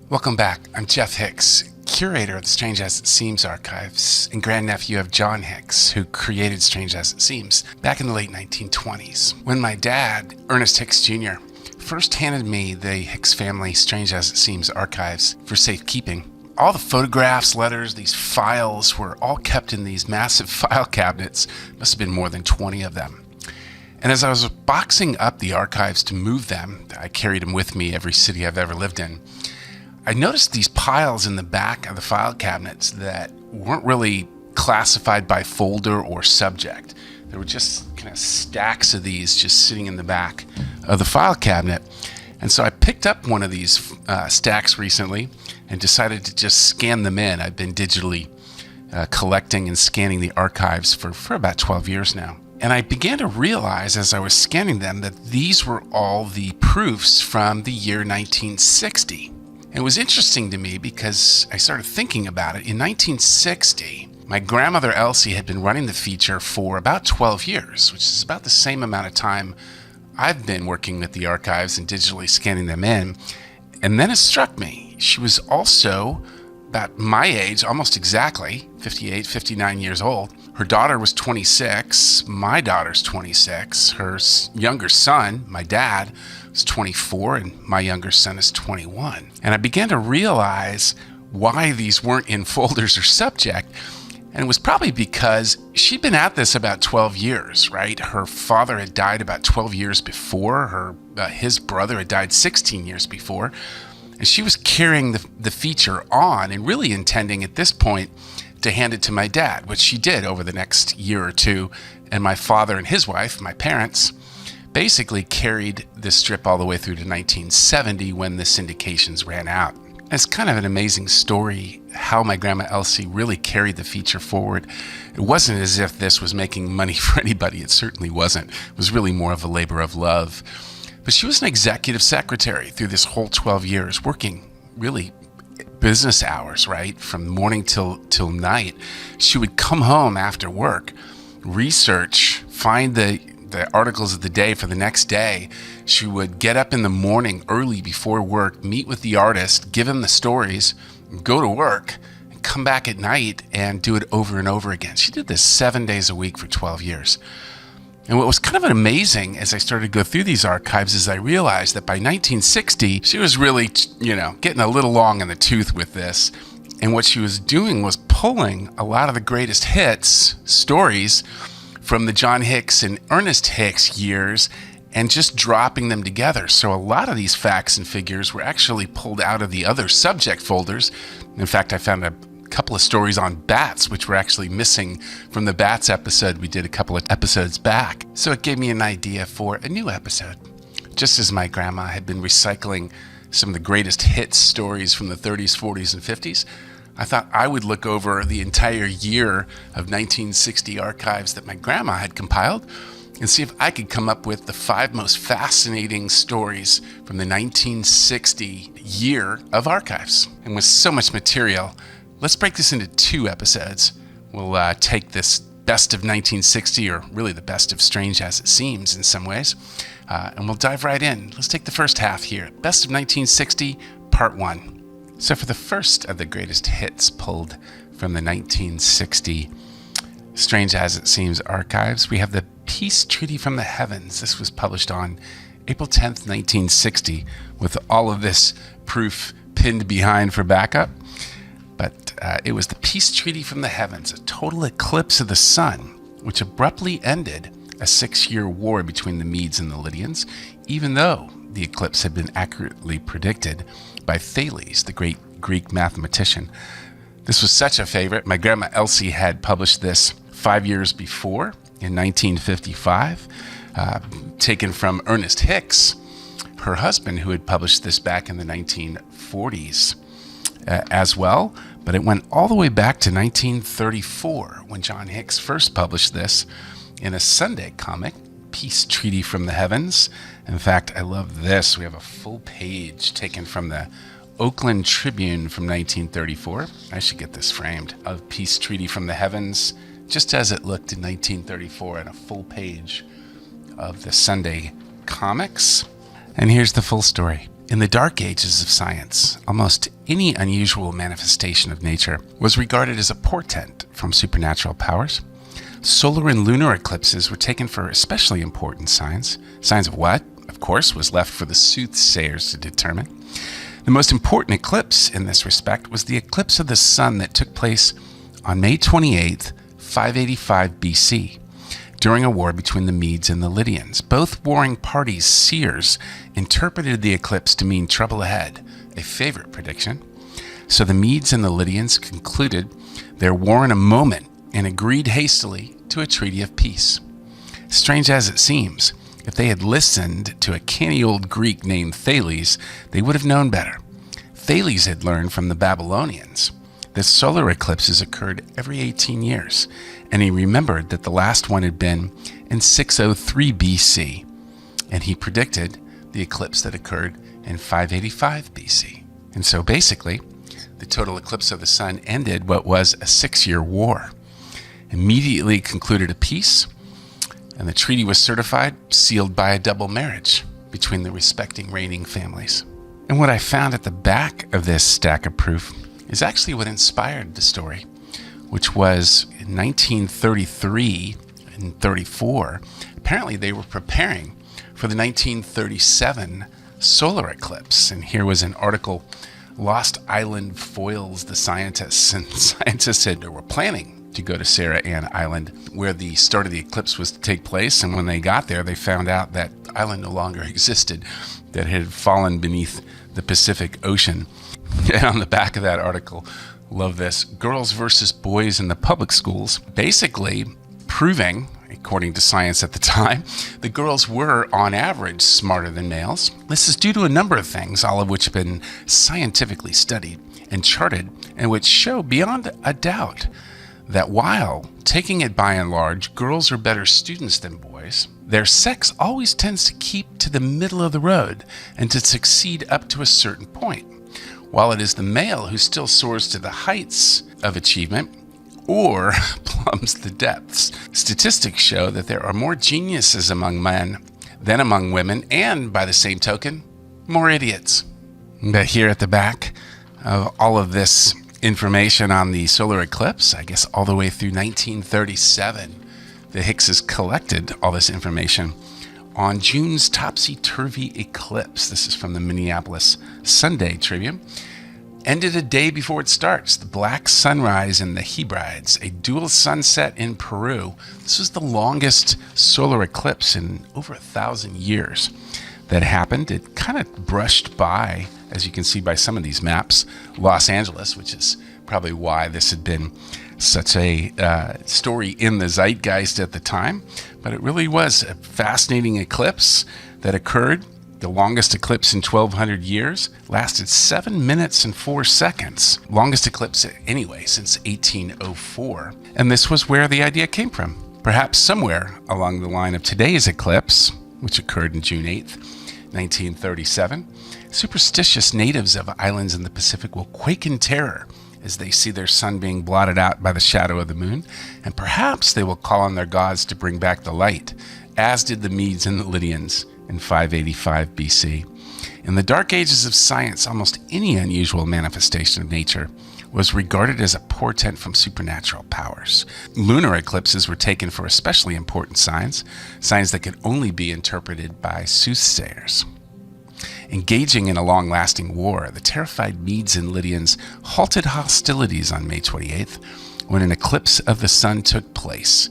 Welcome back. I'm Jeff Hix, curator of the Strange As It Seems archives and grandnephew of John Hix, who created Strange As It Seems back in the late 1920s. When my dad, Ernest Hix Jr., first handed me the Hix family Strange As It Seems archives for safekeeping, all the photographs, letters, these files were all kept in these massive file cabinets. Must have been more than 20 of them. And as I was boxing up the archives to move them, I carried them with me every city I've ever lived in, I noticed these piles in the back of the file cabinets that weren't really classified by folder or subject. There were just kind of stacks of these just sitting in the back of the file cabinet. And so I picked up one of these stacks recently and decided to just scan them in. I've been digitally collecting and scanning the archives for about 12 years now. And I began to realize as I was scanning them that these were all the proofs from the year 1960. It was interesting to me because I started thinking about it. In 1960, my grandmother Elsie had been running the feature for about 12 years, which is about the same amount of time I've been working with the archives and digitally scanning them in. And then it struck me, she was also about my age, almost exactly, 58, 59 years old. Her daughter was 26, my daughter's 26, her younger son, my dad, was 24, and my younger son is 21. And I began to realize why these weren't in folders or subject, and it was probably because she'd been at this about 12 years, right? Her father had died about 12 years before, his brother had died 16 years before, and she was carrying the feature on and really intending at this point to hand it to my dad, which she did over the next year or two. And my father and his wife, my parents, basically carried this strip all the way through to 1970 when the syndications ran out. It's kind of an amazing story how my grandma Elsie really carried the feature forward. It wasn't as if this was making money for anybody. It certainly wasn't. It was really more of a labor of love. But she was an executive secretary through this whole 12 years, working really business hours, right? From morning till night. She would come home after work, research, find the articles of the day for the next day. She would get up in the morning early before work, meet with the artist, give him the stories, go to work, and come back at night and do it over and over again. She did this 7 days a week for 12 years. And what was kind of amazing as I started to go through these archives is I realized that by 1960, she was really, getting a little long in the tooth with this. And what she was doing was pulling a lot of the greatest hits, stories, from the John Hix and Ernest Hix years and just dropping them together. So a lot of these facts and figures were actually pulled out of the other subject folders. In fact, I found a couple of stories on bats, which were actually missing from the bats episode we did a couple of episodes back. So it gave me an idea for a new episode. Just as my grandma had been recycling some of the greatest hits stories from the 30s, 40s, and 50s, I thought I would look over the entire year of 1960 archives that my grandma had compiled and see if I could come up with the 5 most fascinating stories from the 1960 year of archives. And with so much material, let's break this into 2 episodes. We'll take this best of 1960, or really the best of Strange As It Seems in some ways, and we'll dive right in. Let's take the first half here. Best of 1960, Part 1. So for the first of the greatest hits pulled from the 1960 Strange As It Seems archives, we have the Peace Treaty from the Heavens. This was published on April 10th, 1960, with all of this proof pinned behind for backup. But it was the Peace Treaty from the Heavens, a total eclipse of the sun, which abruptly ended a 6-year war between the Medes and the Lydians, even though the eclipse had been accurately predicted by Thales, the great Greek mathematician. This was such a favorite. My grandma Elsie had published this 5 years before, in 1955, taken from Ernest Hix, her husband, who had published this back in the 1940s as well. But it went all the way back to 1934 when John Hix first published this in a Sunday comic, Peace Treaty from the Heavens. In fact, I love this. We have a full page taken from the Oakland Tribune from 1934. I should get this framed, of Peace Treaty from the Heavens, just as it looked in 1934, and a full page of the Sunday comics. And here's the full story. In the dark ages of science, almost any unusual manifestation of nature was regarded as a portent from supernatural powers. Solar and lunar eclipses were taken for especially important signs. Signs of what, of course, was left for the soothsayers to determine. The most important eclipse in this respect was the eclipse of the sun that took place on May 28th, 585 BC, during a war between the Medes and the Lydians. Both warring parties' seers interpreted the eclipse to mean trouble ahead, a favorite prediction. So the Medes and the Lydians concluded their war in a moment and agreed hastily to a treaty of peace. Strange as it seems, if they had listened to a canny old Greek named Thales, they would have known better. Thales had learned from the Babylonians that solar eclipses occurred every 18 years, and he remembered that the last one had been in 603 BC, and he predicted the eclipse that occurred in 585 BC. And so basically, the total eclipse of the sun ended what was a 6-year war, immediately concluded a peace, and the treaty was certified, sealed by a double marriage between the respecting reigning families. And what I found at the back of this stack of proof is actually what inspired the story, which was in 1933 and 34. Apparently they were preparing for the 1937 solar eclipse. And here was an article, Lost Island Foils the Scientists. And scientists were planning to go to Sarah Ann Island, where the start of the eclipse was to take place. And when they got there, they found out that island no longer existed, that it had fallen beneath the Pacific Ocean. And on the back of that article, love this, girls versus boys in the public schools, basically proving, according to science at the time, the girls were, on average, smarter than males. This is due to a number of things, all of which have been scientifically studied and charted, and which show beyond a doubt that while, taking it by and large, girls are better students than boys, their sex always tends to keep to the middle of the road and to succeed up to a certain point, while it is the male who still soars to the heights of achievement or plumbs the depths. Statistics show that there are more geniuses among men than among women, and by the same token, more idiots. But here at the back of all of this information on the solar eclipse, I guess all the way through 1937, the Hickses collected all this information on June's topsy-turvy eclipse. This is from the Minneapolis Sunday Tribune. Ended a day before it starts. The black sunrise in the Hebrides, a dual sunset in Peru. This was the longest solar eclipse in over 1,000 years that happened. It kind of brushed by, as you can see by some of these maps, Los Angeles, which is probably why this had been such a story in the zeitgeist at the time. But it really was a fascinating eclipse that occurred. The longest eclipse in 1,200 years, lasted 7 minutes and 4 seconds. Longest eclipse anyway since 1804. And this was where the idea came from. Perhaps somewhere along the line of today's eclipse, which occurred on June 8th, 1937, superstitious natives of islands in the Pacific will quake in terror as they see their sun being blotted out by the shadow of the moon, and perhaps they will call on their gods to bring back the light, as did the Medes and the Lydians in 585 BC. In the dark ages of science, almost any unusual manifestation of nature was regarded as a portent from supernatural powers. Lunar eclipses were taken for especially important signs that could only be interpreted by soothsayers. Engaging in a long-lasting war, the terrified Medes and Lydians halted hostilities on May 28th when an eclipse of the sun took place.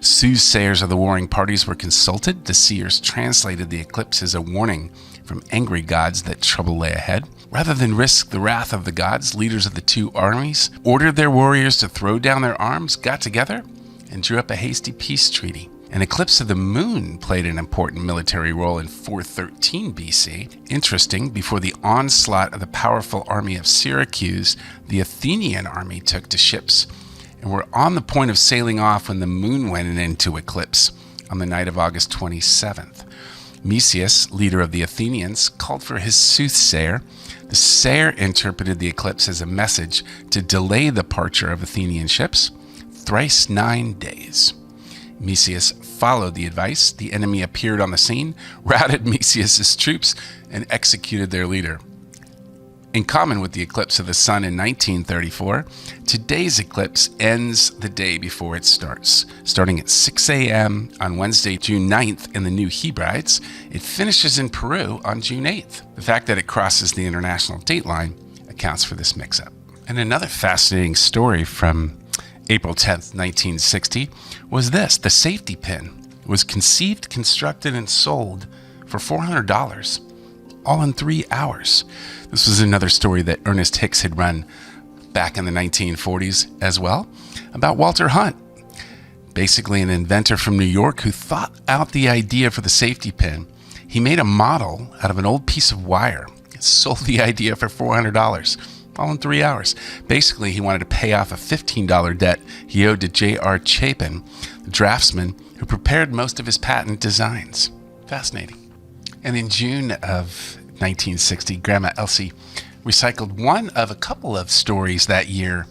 Soothsayers of the warring parties were consulted. The seers translated the eclipse as a warning from angry gods that trouble lay ahead. Rather than risk the wrath of the gods, leaders of the two armies ordered their warriors to throw down their arms, got together, and drew up a hasty peace treaty. An eclipse of the moon played an important military role in 413 BC. Interesting, before the onslaught of the powerful army of Syracuse, the Athenian army took to ships and were on the point of sailing off when the moon went into eclipse on the night of August 27th. Mesius, leader of the Athenians, called for his soothsayer. The sayer interpreted the eclipse as a message to delay the departure of Athenian ships thrice 9 days. Mesius followed the advice. The enemy appeared on the scene, routed Mesius' troops, and executed their leader. In common with the eclipse of the sun in 1934, today's eclipse ends the day before it starts. Starting at 6 a.m. on Wednesday, June 9th in the New Hebrides, it finishes in Peru on June 8th. The fact that it crosses the international date line accounts for this mix-up. And another fascinating story from April 10th, 1960 was this. The safety pin was conceived, constructed, and sold for $400, all in 3 hours. This was another story that Ernest Hix had run back in the 1940s as well, about Walter Hunt, basically an inventor from New York who thought out the idea for the safety pin. He made a model out of an old piece of wire, sold the idea for $400, all in 3 hours. Basically, he wanted to pay off a $15 debt he owed to J.R. Chapin, the draftsman who prepared most of his patent designs. Fascinating. And in June of 1960, Grandma Elsie recycled one of a couple of stories that year,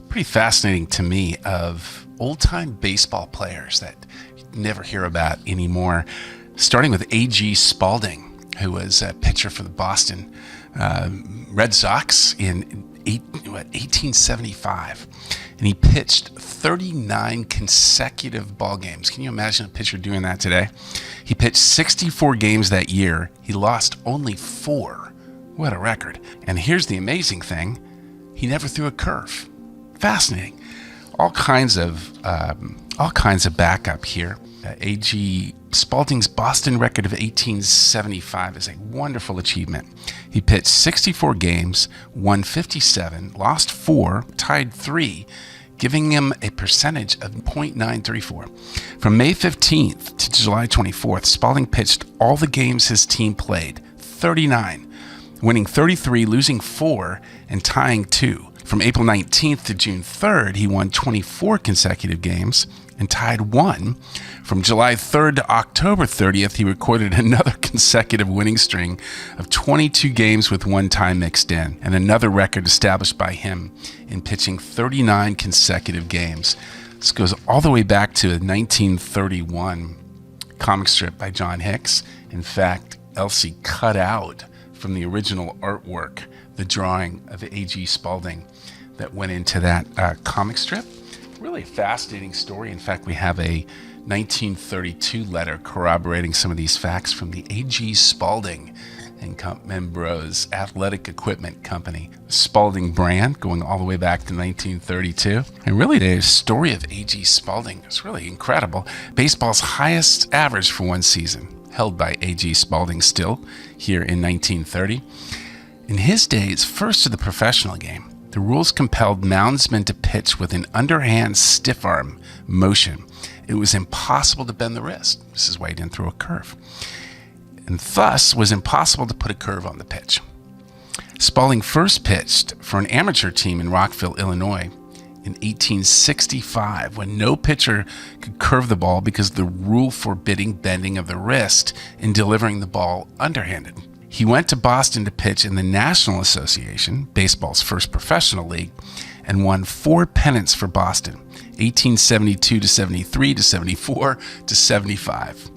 pretty fascinating to me, of old-time baseball players that you never hear about anymore, starting with A.G. Spalding, who was a pitcher for the Boston Red Sox in 1875. And he pitched 39 consecutive ball games. Can you imagine a pitcher doing that today? He pitched 64 games that year. He lost only 4. What a record. And here's the amazing thing. He never threw a curve. Fascinating. All kinds of backup here. A.G. Spalding's Boston record of 1875 is a wonderful achievement. He pitched 64 games, won 57, lost 4, tied 3, giving him a percentage of .934. From May 15th to July 24th, Spalding pitched all the games his team played, 39, winning 33, losing 4, and tying 2. From April 19th to June 3rd, he won 24 consecutive games and tied 1. From July 3rd to October 30th, he recorded another consecutive winning string of 22 games with 1 tie mixed in, and another record established by him in pitching 39 consecutive games. This goes all the way back to a 1931 comic strip by John Hix. In fact, Elsie cut out from the original artwork the drawing of A.G. Spalding that went into that comic strip. Really a fascinating story. In fact, we have a 1932 letter corroborating some of these facts from the A.G. Spalding and Bros Athletic Equipment Company. The Spalding brand going all the way back to 1932. And really the story of A.G. Spalding is really incredible. Baseball's highest average for one season, held by A.G. Spalding still here in 1930. In his days, first of the professional game, the rules compelled moundsmen to pitch with an underhand stiff arm motion. It was impossible to bend the wrist. This is why he didn't throw a curve. And thus was impossible to put a curve on the pitch. Spalding first pitched for an amateur team in Rockville, Illinois in 1865, when no pitcher could curve the ball because of the rule forbidding bending of the wrist in delivering the ball underhanded. He went to Boston to pitch in the National Association, baseball's first professional league, and won 4 pennants for Boston, 1872 to 73 to 74 to 75.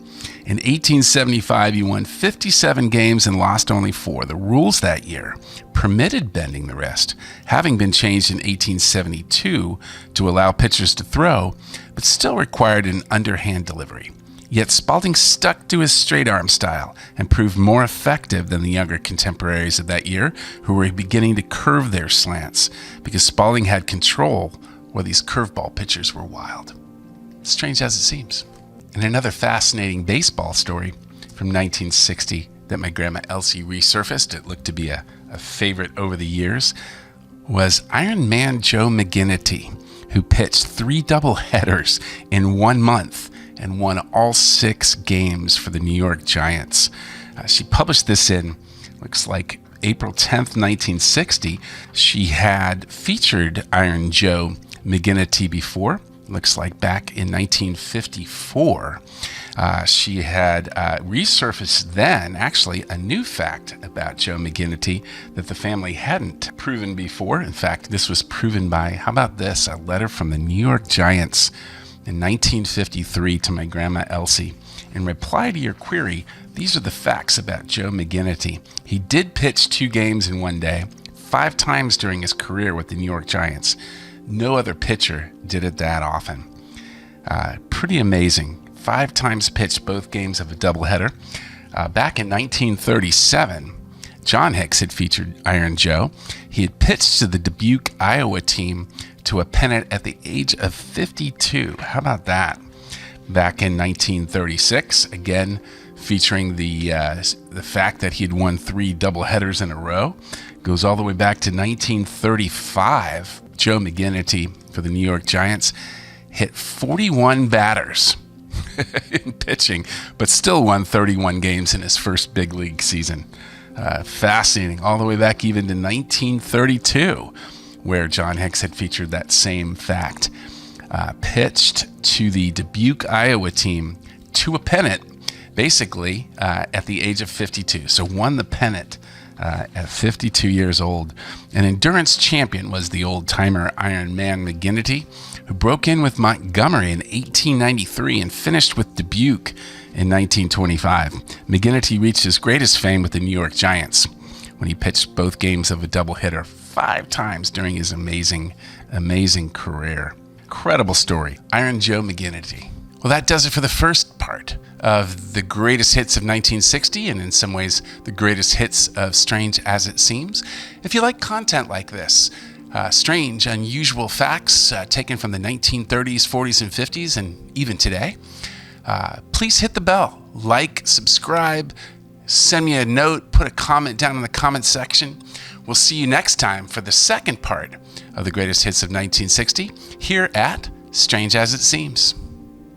In 1875, he won 57 games and lost only 4. The rules that year permitted bending the wrist, having been changed in 1872 to allow pitchers to throw, but still required an underhand delivery. Yet Spalding stuck to his straight arm style and proved more effective than the younger contemporaries of that year who were beginning to curve their slants because Spalding had control while these curveball pitchers were wild. Strange as it seems. And another fascinating baseball story from 1960 that my Grandma Elsie resurfaced, it looked to be a favorite over the years, was Iron Man Joe McGinnity, who pitched 3 doubleheaders in 1 month and won all 6 games for the New York Giants. She published this in, looks like April 10th, 1960. She had featured Iron Joe McGinnity before, looks like back in 1954. She had resurfaced then, actually, a new fact about Joe McGinnity that the family hadn't proven before. In fact, this was proven by, how about this, a letter from the New York Giants in 1953 to my Grandma Elsie In reply to your query, these are the facts about Joe McGinnity. He did pitch 2 games in one day, 5 times during his career with the New York Giants. No other pitcher did it that often. Pretty amazing. 5 times pitched both games of a doubleheader. Back in 1937, John Hix had featured Iron Joe. He had pitched to the Dubuque, Iowa team to a pennant at the age of 52. How about that? Back in 1936, again featuring the fact that he had won 3 doubleheaders in a row. Goes all the way back to 1935. Joe McGinnity for the New York Giants hit 41 batters in pitching, but still won 31 games in his first big league season. Fascinating. All the way back even to 1932, where John Hix had featured that same fact. Pitched to the Dubuque, Iowa team to a pennant, basically at the age of 52. So won the pennant at 52 years old. An endurance champion was the old-timer Iron Man McGinnity, who broke in with Montgomery in 1893 and finished with Dubuque in 1925. McGinnity reached his greatest fame with the New York Giants when he pitched both games of a doubleheader 5 times during his amazing career. Incredible story. Iron Joe McGinnity. Well, that does it for the first part of the greatest hits of 1960, and in some ways, the greatest hits of Strange as It Seems. If you like content like this, strange, unusual facts taken from the 1930s, 40s, and 50s, and even today, please hit the bell, like, subscribe, send me a note, put a comment down in the comment section. We'll see you next time for the second part of the greatest hits of 1960 here at Strange as It Seems.